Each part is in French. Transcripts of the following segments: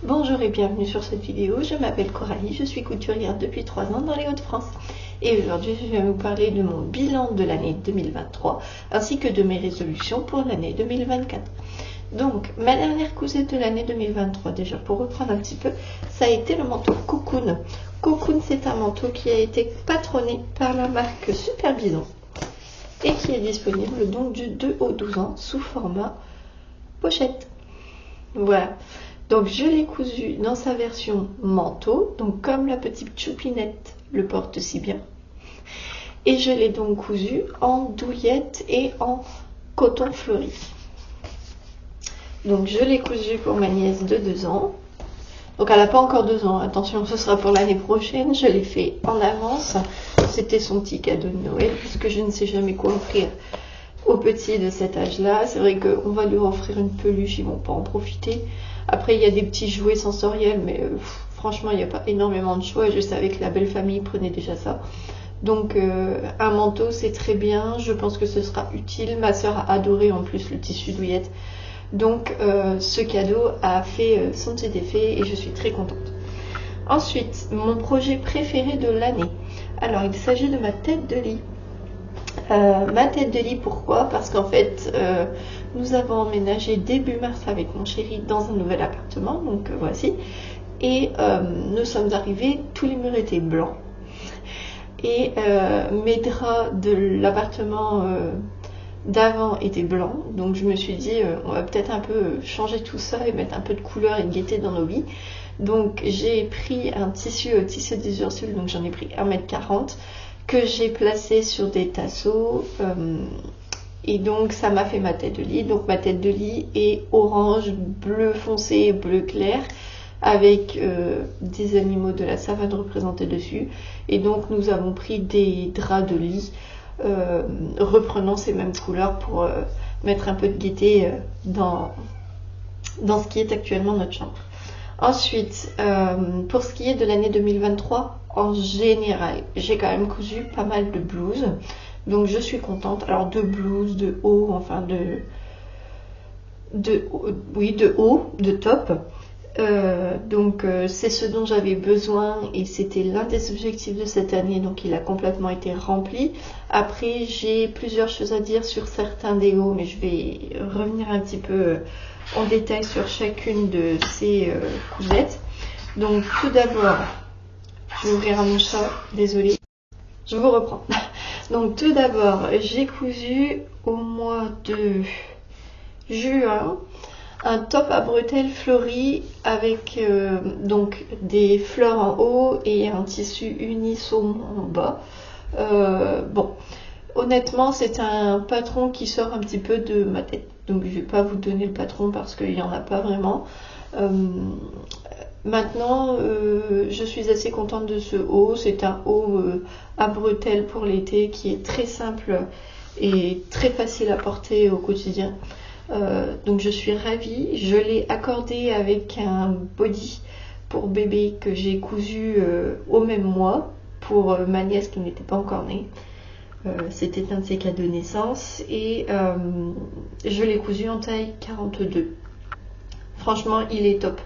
Bonjour et bienvenue sur cette vidéo, je m'appelle Coralie, je suis couturière depuis 3 ans dans les Hauts-de-France. Et aujourd'hui je viens vous parler de mon bilan de l'année 2023 ainsi que de mes résolutions pour l'année 2024. Donc ma dernière cousette de l'année 2023, déjà pour reprendre un petit peu, ça a été le manteau Cocoon. Cocoon, c'est un manteau qui a été patronné par la marque Super Bison et qui est disponible donc du 2 au 12 ans sous format pochette. Voilà. Donc je l'ai cousu dans sa version manteau, donc comme la petite choupinette le porte si bien. Et je l'ai donc cousu en douillette et en coton fleuri. Donc je l'ai cousu pour ma nièce de 2 ans. Donc elle n'a pas encore 2 ans, attention, ce sera pour l'année prochaine. Je l'ai fait en avance. C'était son petit cadeau de Noël, puisque je ne sais jamais quoi offrir aux petits de cet âge-là. C'est vrai qu'on va leur offrir une peluche, ils vont pas en profiter. Après, il y a des petits jouets sensoriels, mais franchement, il n'y a pas énormément de choix. Je savais que la belle famille prenait déjà ça. Donc, un manteau, c'est très bien. Je pense que ce sera utile. Ma soeur a adoré en plus le tissu douillette. Donc, ce cadeau a fait son petit effet et je suis très contente. Ensuite, mon projet préféré de l'année. Alors, il s'agit de ma tête de lit. Ma tête de lit, pourquoi? Parce qu'en fait, nous avons emménagé début mars avec mon chéri dans un nouvel appartement, donc voici. Et nous sommes arrivés, tous les murs étaient blancs. Et mes draps de l'appartement d'avant étaient blancs. Donc je me suis dit, on va peut-être un peu changer tout ça et mettre un peu de couleur et de gaieté dans nos vies. Donc j'ai pris un tissu des Ursules, donc j'en ai pris 1,40 m. Que j'ai placé sur des tasseaux et donc ça m'a fait ma tête de lit. Donc ma tête de lit est orange, bleu foncé, bleu clair avec des animaux de la savane représentés dessus. Et donc nous avons pris des draps de lit reprenant ces mêmes couleurs pour mettre un peu de gaieté dans ce qui est actuellement notre chambre. Ensuite, pour ce qui est de l'année 2023, en général, j'ai quand même cousu pas mal de blouses. Donc je suis contente. Alors de blouses, de hauts, enfin de haut, de top. Donc c'est ce dont j'avais besoin et c'était l'un des objectifs de cette année. Donc il a complètement été rempli. Après, j'ai plusieurs choses à dire sur certains des hauts, mais je vais revenir un petit peu en détail sur chacune de ces cousettes. Donc tout d'abord, je vais ouvrir mon chat, désolée, je vous reprends. Donc tout d'abord, j'ai cousu au mois de juin un top à bretelles fleuri avec donc des fleurs en haut et un tissu unisson en bas. Bon, honnêtement, c'est un patron qui sort un petit peu de ma tête. Donc je ne vais pas vous donner le patron parce qu'il n'y en a pas vraiment. Maintenant, je suis assez contente de ce haut. C'est un haut à bretelles pour l'été qui est très simple et très facile à porter au quotidien. Donc je suis ravie. Je l'ai accordé avec un body pour bébé que j'ai cousu au même mois pour ma nièce qui n'était pas encore née. C'était un de ses cadeaux de naissance et je l'ai cousu en taille 42. Franchement, il est top.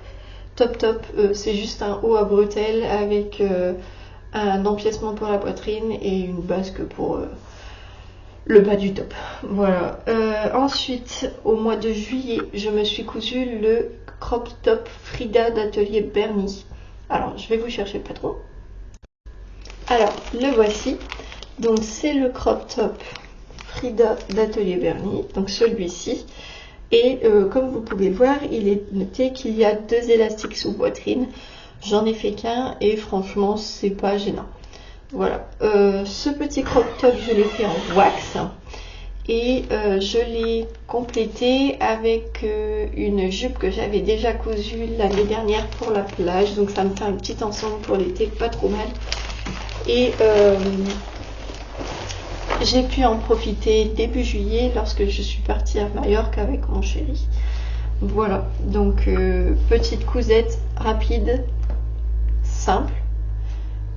Top. C'est juste un haut à bretelles avec un empiècement pour la poitrine et une basque pour le bas du top. Voilà. Ensuite, au mois de juillet, je me suis cousu le crop top Frida d'Atelier Bernie. Alors, je vais vous chercher le patron. Alors, le voici. Donc c'est le crop top Frida d'Atelier Bernie, donc celui-ci. Et comme vous pouvez voir, il est noté qu'il y a 2 élastiques sous poitrine. J'en ai fait qu'un et franchement, c'est pas gênant. Voilà. Ce petit crop top, je l'ai fait en wax. Et je l'ai complété avec une jupe que j'avais déjà cousue l'année dernière pour la plage. Donc ça me fait un petit ensemble pour l'été, pas trop mal. Et j'ai pu en profiter début juillet lorsque je suis partie à Majorque avec mon chéri. Voilà, donc petite cousette rapide, simple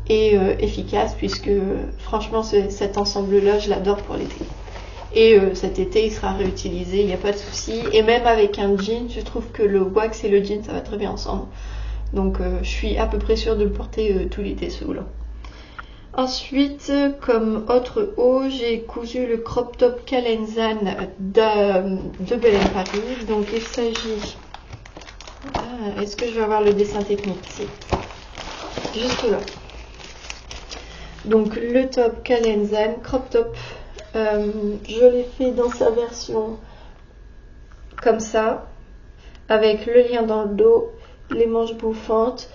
et efficace puisque franchement cet ensemble là je l'adore pour l'été. Et cet été, il sera réutilisé, il n'y a pas de souci. Et même avec un jean, je trouve que le wax et le jean, ça va très bien ensemble. Donc je suis à peu près sûre de le porter tout l'été, ce haut-là. Ensuite, comme autre haut, j'ai cousu le crop top Calenzan de Belen Paris. Donc il s'agit... est-ce que je vais avoir le dessin technique? Si. Juste là. Donc le top Calenzan, crop top. Je l'ai fait dans sa version comme ça, avec le lien dans le dos, les manches bouffantes.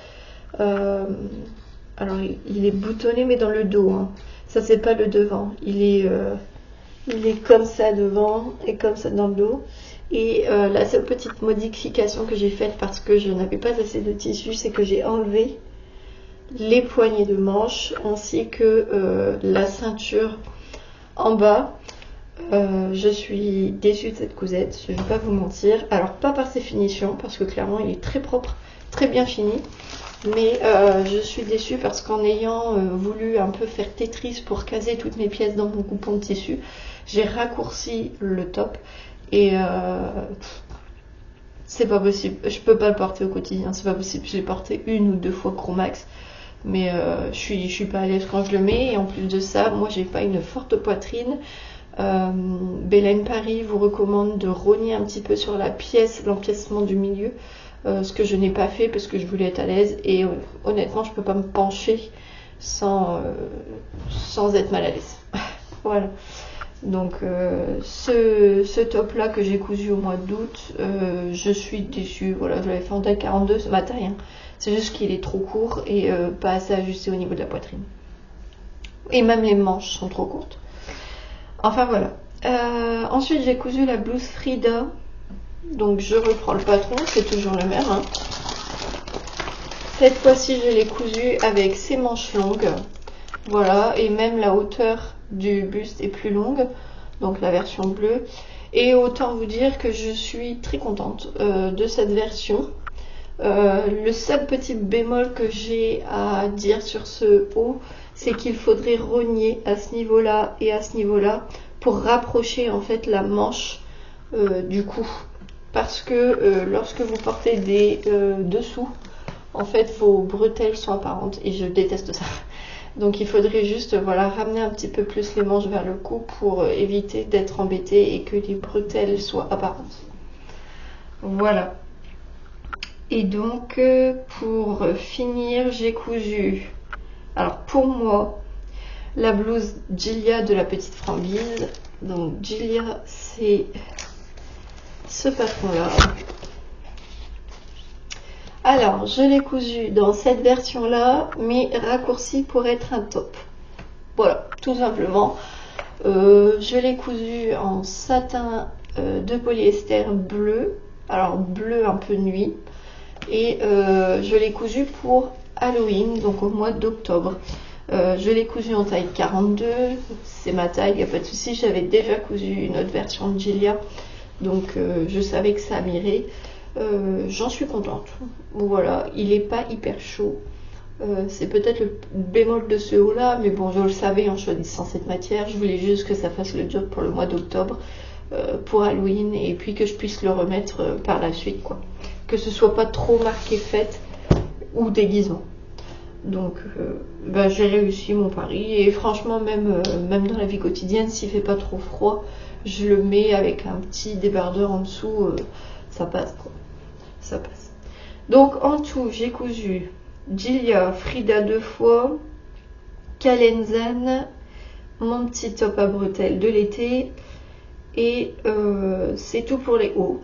Alors il est boutonné mais dans le dos, hein. Ça c'est pas le devant, il est comme ça devant et comme ça dans le dos. Et la seule petite modification que j'ai faite parce que je n'avais pas assez de tissu, c'est que j'ai enlevé les poignées de manches ainsi que la ceinture en bas. Je suis déçue de cette cousette, je ne vais pas vous mentir. Alors pas par ses finitions, parce que clairement il est très propre, très bien fini. Mais je suis déçue parce qu'en ayant voulu un peu faire Tetris pour caser toutes mes pièces dans mon coupon de tissu, j'ai raccourci le top. Et c'est pas possible, je peux pas le porter au quotidien, c'est pas possible. Je l'ai porté 1 ou 2 fois gros max. Mais je suis pas à l'aise quand je le mets. Et en plus de ça, moi j'ai pas une forte poitrine. Belen Paris vous recommande de rogner un petit peu sur la pièce, l'empiècement du milieu, ce que je n'ai pas fait parce que je voulais être à l'aise et honnêtement je peux pas me pencher sans être mal à l'aise. Voilà. Donc ce top là que j'ai cousu au mois d'août, je suis déçue. Voilà, je l'avais fait en taille 42, c'est ma taille, hein. C'est juste qu'il est trop court et pas assez ajusté au niveau de la poitrine. Et même les manches sont trop courtes. Enfin voilà. Ensuite j'ai cousu la blouse Frida. Donc je reprends le patron, c'est toujours le même, hein. Cette fois-ci je l'ai cousu avec ses manches longues. Voilà, et même la hauteur du buste est plus longue. Donc la version bleue. Et autant vous dire que je suis très contente de cette version. Le seul petit bémol que j'ai à dire sur ce haut, c'est qu'il faudrait rogner à ce niveau-là et à ce niveau-là pour rapprocher en fait la manche du cou. Parce que lorsque vous portez des dessous, en fait vos bretelles sont apparentes et je déteste ça. Donc il faudrait juste voilà, ramener un petit peu plus les manches vers le cou pour éviter d'être embêté et que les bretelles soient apparentes. Voilà. Et donc pour finir, j'ai cousu, alors pour moi, la blouse Gilia de la petite Frambise. Donc Gilia, c'est ce patron là. Alors je l'ai cousu dans cette version là, mais raccourci pour être un top. Voilà, tout simplement. Je l'ai cousu en satin de polyester bleu, alors bleu un peu nuit. Et je l'ai cousu pour Halloween, donc au mois d'octobre. Je l'ai cousu en taille 42, c'est ma taille, il n'y a pas de souci. J'avais déjà cousu une autre version de Gilia, donc je savais que ça m'irait. J'en suis contente. Voilà, il n'est pas hyper chaud. C'est peut-être le bémol de ce haut là, mais bon, je le savais en choisissant cette matière. Je voulais juste que ça fasse le job pour le mois d'octobre, pour Halloween, et puis que je puisse le remettre par la suite, quoi. Que ce soit pas trop marqué fête ou déguisement. Donc j'ai réussi mon pari et franchement même dans la vie quotidienne, s'il fait pas trop froid, je le mets avec un petit débardeur en dessous, ça passe quoi. Ça passe. Donc en tout j'ai cousu Gilia, Frida 2 fois, Calenzan, mon petit top à bretelles de l'été et c'est tout pour les hauts.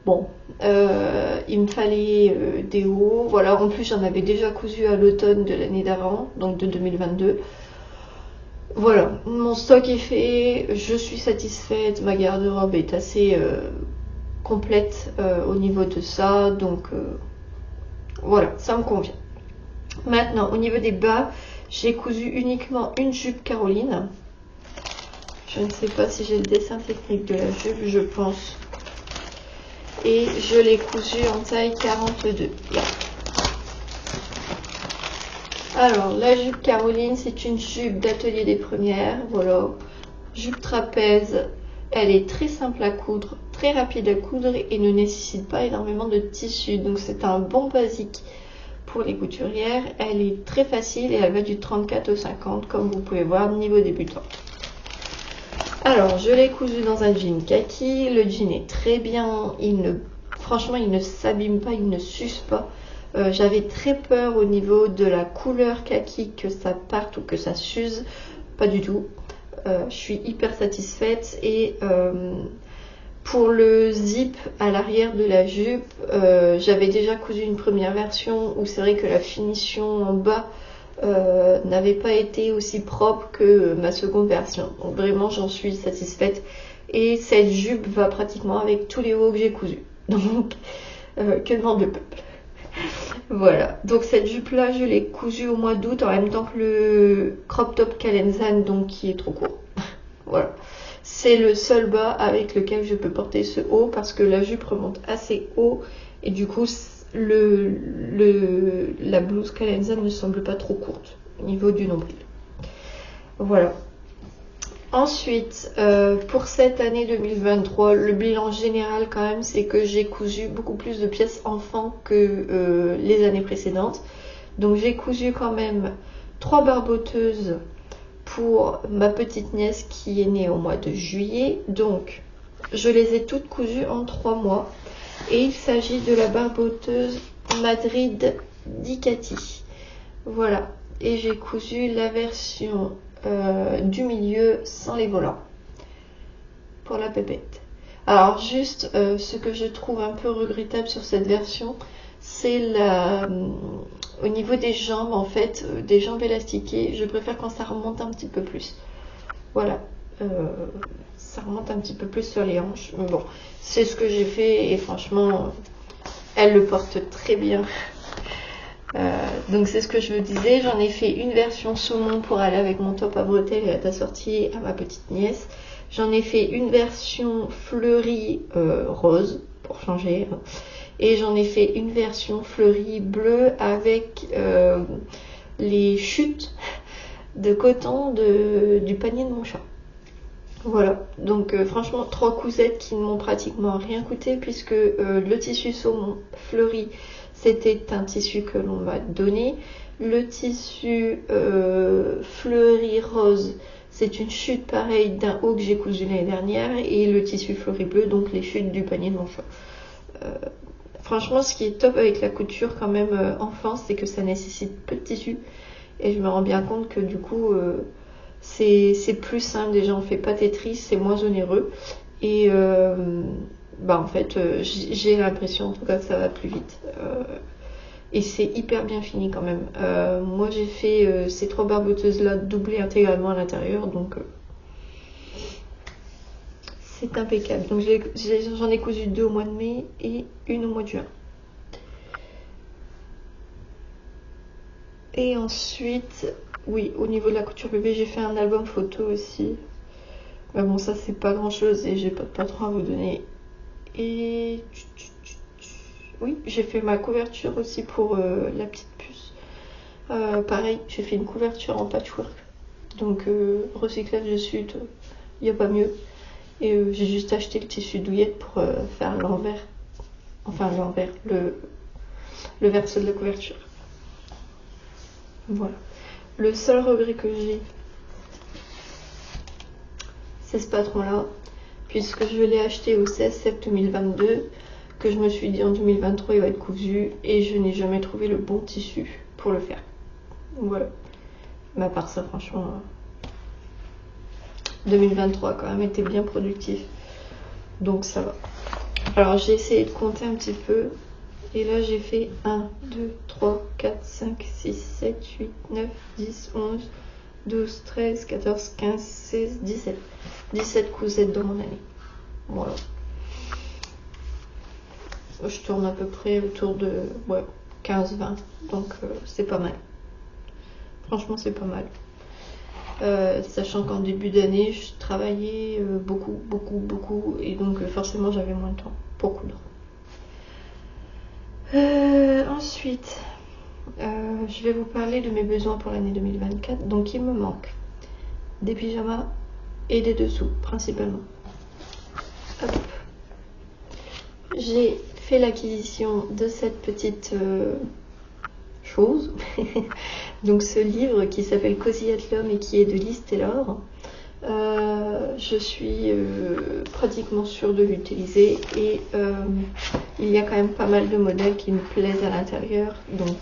Bon, il me fallait des hauts. Voilà, en plus j'en avais déjà cousu à l'automne de l'année d'avant, donc de 2022. Voilà, mon stock est fait, je suis satisfaite, ma garde-robe est assez complète au niveau de ça, donc voilà, ça me convient. Maintenant, au niveau des bas, j'ai cousu uniquement une jupe Caroline. Je ne sais pas si j'ai le dessin technique de la jupe, je pense. Et je l'ai cousu en taille 42. Là. Alors, la jupe Caroline, c'est une jupe d'atelier des premières. Voilà. jupe trapèze. Elle est très simple à coudre, très rapide à coudre et ne nécessite pas énormément de tissu. Donc c'est un bon basique pour les couturières. Elle est très facile et elle va du 34 au 50 comme vous pouvez voir, niveau débutant. Alors je l'ai cousu dans un jean kaki. Le jean est très bien. Franchement il ne s'abîme pas, il ne s'use pas. J'avais très peur au niveau de la couleur kaki que ça parte ou que ça s'use. Pas du tout. Je suis hyper satisfaite et pour le zip à l'arrière de la jupe, j'avais déjà cousu une première version où c'est vrai que la finition en bas n'avait pas été aussi propre que ma seconde version. Donc vraiment j'en suis satisfaite et cette jupe va pratiquement avec tous les hauts que j'ai cousus. Donc que demande le peuple. Voilà, donc cette jupe là je l'ai cousue au mois d'août en même temps que le crop top Calenzane, donc qui est trop court. Voilà, c'est le seul bas avec lequel je peux porter ce haut parce que la jupe remonte assez haut et du coup la blouse Calenzane ne semble pas trop courte au niveau du nombril. Voilà. Ensuite, pour cette année 2023, le bilan général quand même, c'est que j'ai cousu beaucoup plus de pièces enfants que les années précédentes. Donc j'ai cousu quand même 3 barboteuses pour ma petite nièce qui est née au mois de juillet. Donc je les ai toutes cousues en 3 mois. Et il s'agit de la barboteuse Madrid Dicati. Voilà, et j'ai cousu la version du milieu sans les volants pour la pépette. Alors juste ce que je trouve un peu regrettable sur cette version, c'est au niveau des jambes, en fait, des jambes élastiquées. Je préfère quand ça remonte un petit peu plus. Voilà, ça remonte un petit peu plus sur les hanches. Mais bon, c'est ce que j'ai fait et franchement, elle le porte très bien. Donc c'est ce que je vous disais, j'en ai fait une version saumon pour aller avec mon top à bretelles et être assortie à ma petite nièce. J'en ai fait une version fleurie rose pour changer. Et j'en ai fait une version fleurie bleue avec les chutes de coton du panier de mon chat. Voilà, donc franchement 3 cousettes qui ne m'ont pratiquement rien coûté puisque le tissu saumon fleuri c'était un tissu que l'on m'a donné. Le tissu fleuri rose, c'est une chute pareille d'un haut que j'ai cousu l'année dernière. Et le tissu fleuri bleu, donc les chutes du panier de mon chat. Franchement, ce qui est top avec la couture quand même enfant, c'est que ça nécessite peu de tissu. Et je me rends bien compte que du coup, c'est plus simple. Déjà, on fait pas Tetris, c'est moins onéreux. Et en fait j'ai l'impression en tout cas que ça va plus vite et c'est hyper bien fini quand même. Moi j'ai fait ces 3 barboteuses là doublées intégralement à l'intérieur, donc c'est impeccable. Donc j'en ai cousu 2 au mois de mai et une au mois de juin. Et ensuite oui, au niveau de la couture bébé, j'ai fait un album photo aussi. Mais bon, ça c'est pas grand chose et j'ai pas de patron à vous donner. Et oui, j'ai fait ma couverture aussi pour la petite puce. Pareil, j'ai fait une couverture en patchwork. Donc recyclage de sud, il n'y a pas mieux. Et j'ai juste acheté le tissu douillette pour faire l'envers. Enfin l'envers, le verso de la couverture. Voilà. Le seul regret que j'ai, c'est ce patron là, puisque je l'ai acheté au 16 septembre 2022, que je me suis dit en 2023 il va être cousu et je n'ai jamais trouvé le bon tissu pour le faire. Voilà. Mais à part ça, franchement, 2023 quand même était bien productif, donc ça va. Alors j'ai essayé de compter un petit peu et là j'ai fait 1, 2, 3, 4, 5, 6, 7, 8, 9, 10, 11, 12, 13, 14, 15, 16, 17. 17 cousettes dans mon année. Voilà. Je tourne à peu près autour de 15-20. Donc c'est pas mal. Franchement c'est pas mal. Sachant qu'en début d'année je travaillais beaucoup. Et donc forcément j'avais moins de temps pour coudre. Ensuite, je vais vous parler de mes besoins pour l'année 2024. Donc il me manque des pyjamas, et les dessous principalement. Hop. J'ai fait l'acquisition de cette petite chose, donc ce livre qui s'appelle Cozy at Home et qui est de Liz Taylor. Je suis pratiquement sûre de l'utiliser et il y a quand même pas mal de modèles qui me plaisent à l'intérieur, donc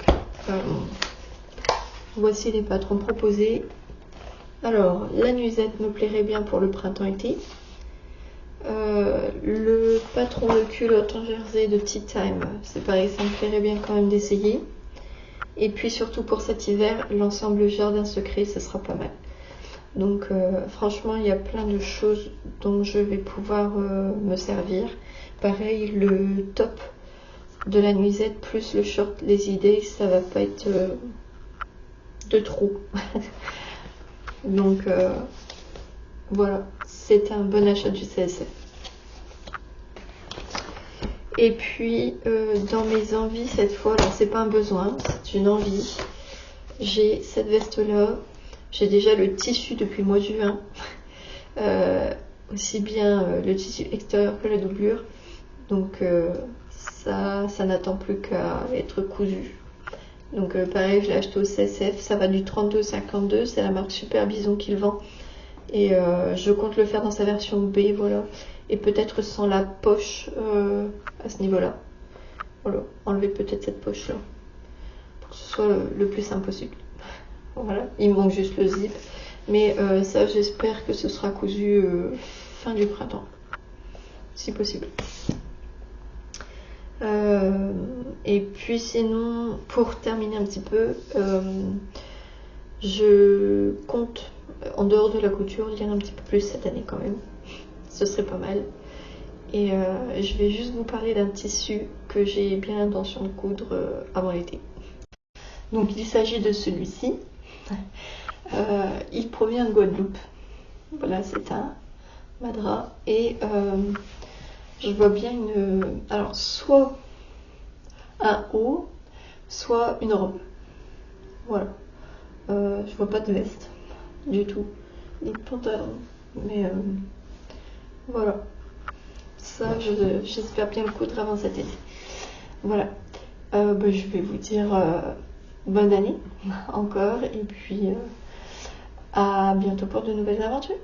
voici les patrons proposés. Alors la nuisette me plairait bien pour le printemps-été. Le patron de culotte en jersey de Tea Time, c'est pareil, ça me plairait bien quand même d'essayer. Et puis surtout pour cet hiver, l'ensemble jardin secret, ce sera pas mal. Donc franchement, il y a plein de choses dont je vais pouvoir me servir. Pareil, le top de la nuisette plus le short les idées, ça va pas être de trop. Donc voilà, c'est un bon achat du CSF. Et puis dans mes envies cette fois, alors c'est pas un besoin, c'est une envie. J'ai cette veste là, j'ai déjà le tissu depuis le mois de juin, aussi bien le tissu extérieur que la doublure, donc ça n'attend plus qu'à être cousu. Donc pareil, je l'ai acheté au CSF, ça va du 32 au 52, c'est la marque Super Bison qui le vend. Et je compte le faire dans sa version B, voilà. Et peut-être sans la poche à ce niveau-là. Voilà, enlever peut-être cette poche-là. Pour que ce soit le plus simple possible. Voilà, il me manque juste le zip. Mais ça, j'espère que ce sera cousu fin du printemps. Si possible. Et puis sinon, pour terminer un petit peu, je compte, en dehors de la couture, lire un petit peu plus cette année quand même. Ce serait pas mal. Et je vais juste vous parler d'un tissu que j'ai bien l'intention de coudre avant l'été. Donc il s'agit de celui-ci. Il provient de Guadeloupe. Voilà, c'est un madras. Et je vois bien alors soit un haut, soit une robe. Voilà. Je vois pas de veste du tout, ni de pantalon. Mais voilà. Ça, j'espère bien le coudre avant cet été. Voilà. Je vais vous dire bonne année encore. Et puis à bientôt pour de nouvelles aventures.